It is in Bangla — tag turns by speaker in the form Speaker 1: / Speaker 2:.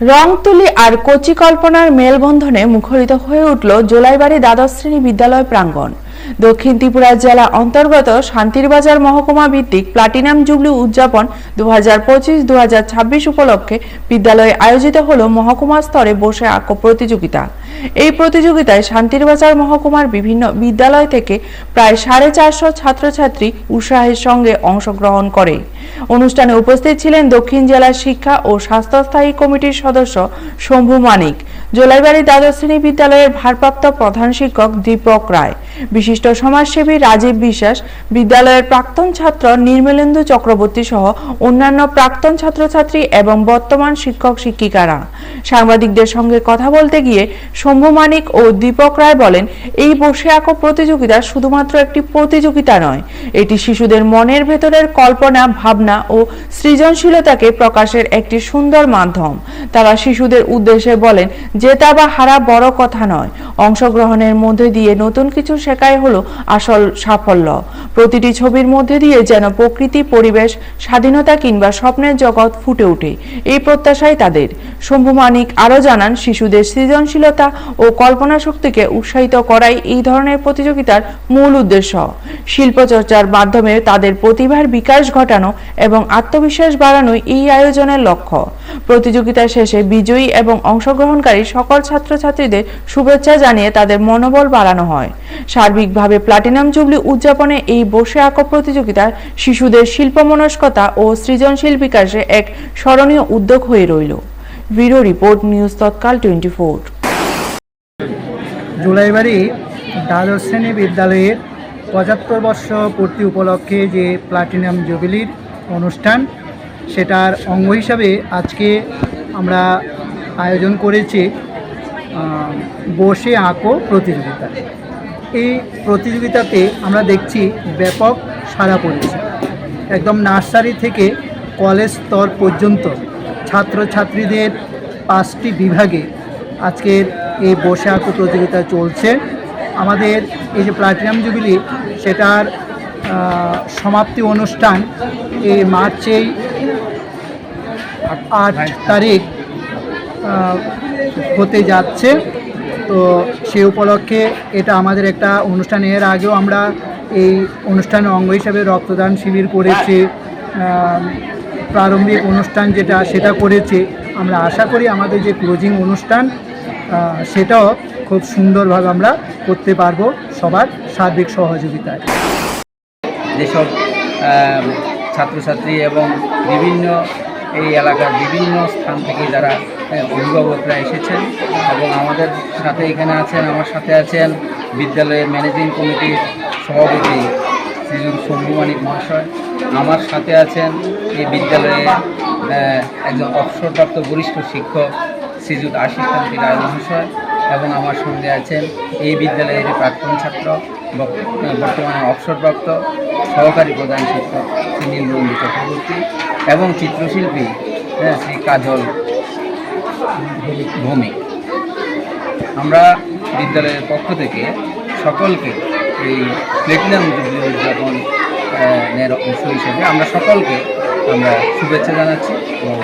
Speaker 1: রংতুলি আর কচি কল্পনার মেলবন্ধনে মুখরিত হয়ে উঠল জোলাইবাড়ি দ্বাদশ শ্রেণী বিদ্যালয় প্রাঙ্গণ। দক্ষিণ ত্রিপুরা জেলা অন্তর্গত শান্তিরবাজার মহকুমা ভিত্তিক প্লাটিনাম জুবলি উদযাপন 2025-2026 উপলক্ষে বিদ্যালয়ে আয়োজিত হলো মহকুমা স্তরে বসে আঁকো প্রতিযোগিতা। এই প্রতিযোগিতায় শান্তিরবাজার মহকুমার বিভিন্ন বিদ্যালয় থেকে প্রায় 450 ছাত্রছাত্রী উৎসাহের সঙ্গে অংশগ্রহণ করে। অনুষ্ঠানে উপস্থিত ছিলেন দক্ষিণ জেলা শিক্ষা ও স্বাস্থ্য স্থায়ী কমিটির সদস্য শম্ভু মানিক, জোলাইবাড়ি দ্বাদশ শ্রেণী বিদ্যালয়ের ভারপ্রাপ্ত প্রধান শিক্ষক দীপক রায়, বিশিষ্ট সমাজসেবী রাজীব বিশ্বাস, বিদ্যালয়ের প্রাক্তন ছাত্র নির্মলেন্দু চক্রবর্তী সহ অন্যান্য প্রাক্তন ছাত্রছাত্রী এবং বর্তমান শিক্ষক শিক্ষিকারা। সাংবাদিকদের সঙ্গে কথা বলতে গিয়ে শম্ভু মানিক ও দীপক রায় বলেন, এই বসে আঁকো প্রতিযোগিতা শুধুমাত্র একটি প্রতিযোগিতা নয়, এটি শিশুদের মনের ভেতরের কল্পনা, ভাবনা ও সৃজনশীলতাকে প্রকাশের একটি সুন্দর মাধ্যম। তারা শিশুদের উদ্দেশ্যে বলেন, জেতা বা হারা বড় কথা নয়, অংশগ্রহণের মধ্যে দিয়ে নতুন কিছু শেখাই হলো আসল সাফল্য। প্রতিটি ছবির মধ্যে দিয়ে যেন প্রকৃতি, পরিবেশ, স্বাধীনতা কিংবা স্বপ্নের জগৎ ফুটে ওঠে, এই প্রত্যাশাই তাদের। শম্ভু মানিক আরও জানান, শিশুদের সৃজনশীলতা ও কল্পনা শক্তিকে উৎসাহিত করাই এই ধরনের প্রতিযোগিতার মূল উদ্দেশ্য। শিল্পচর্চার মাধ্যমে তাদের প্রতিভার বিকাশ ঘটানো এবং আত্মবিশ্বাস বাড়ানোই এই আয়োজনের লক্ষ্য। প্রতিযোগিতা শেষে বিজয়ী এবং অংশগ্রহণকারী সকল ছাত্রছাত্রীদের শুভেচ্ছা জানিয়ে তাদের মনোবল বাড়ানো হয়। সার্বিকভাবে প্লাটিনাম জুবলি উদযাপনে এই বসে আঁকো প্রতিযোগিতা শিশুদের শিল্পমনস্কতা ও সৃজনশীল বিকাশে এক স্মরণীয় উদ্যোগ হয়ে রইল। ব্যুরো রিপোর্ট, নিউজ তৎকাল 24।
Speaker 2: জোলাইবাড়ি দ্বাদশ শ্রেণী বিদ্যালয়ের 75 বর্ষ পূর্তি উপলক্ষে যে প্লাটিনাম জুবিলির অনুষ্ঠান, সেটার অঙ্গ হিসাবে আজকে আমরা আয়োজন করেছি বসে আঁকো প্রতিযোগিতা। এই প্রতিযোগিতাতে আমরা দেখছি ব্যাপক সাড়া পড়েছে। একদম নার্সারি থেকে কলেজ স্তর পর্যন্ত ছাত্রছাত্রীদের 5টি বিভাগে আজকের এই বসে আঁকো প্রতিযোগিতা চলছে। আমাদের এই যে প্লাটিনাম জুবিলি, সেটার সমাপ্তি অনুষ্ঠান এই মার্চেই 8 তারিখ হতে যাচ্ছে। তো সেই উপলক্ষে এটা আমাদের একটা অনুষ্ঠান। এর আগেও আমরা এই অনুষ্ঠানের অঙ্গ হিসাবে রক্তদান শিবির করেছি, প্রারম্ভিক অনুষ্ঠান সেটা করেছি। আমরা আশা করি আমাদের যে ক্লোজিং অনুষ্ঠান সেটাও খুব সুন্দরভাবে আমরা করতে পারবো সবার সার্বিক সহযোগিতায়।
Speaker 3: যেসব ছাত্রছাত্রী এবং বিভিন্ন এই এলাকার বিভিন্ন স্থান থেকে যারা অভিভাবকরা এসেছেন এবং আমাদের সাথে এখানে আছেন, আমার সাথে আছেন বিদ্যালয়ের ম্যানেজিং কমিটির সভাপতি শ্রীযুত শম্ভু মানিক মহাশয়, আমার সাথে আছেন এই বিদ্যালয়ে একজন অবসরপ্রাপ্ত বরিষ্ঠ শিক্ষক শ্রীযুত আশিস কান্তি রায় মহাশয়, এবং আমার সঙ্গে আছেন এই বিদ্যালয়ের প্রাক্তন ছাত্র, বর্তমানে অবসরপ্রাপ্ত সহকারী প্রধান শিক্ষক শ্রী নির্মলেন্দু চক্রবর্তী এবং চিত্রশিল্পী শ্রী কাজল ভৌমিক। আমরা বিদ্যালয়ের পক্ষ থেকে সকলকে এই প্লাটিনাম জুবলি উদযাপনের অংশ হিসেবে আমরা সকলকে শুভেচ্ছা জানাচ্ছি এবং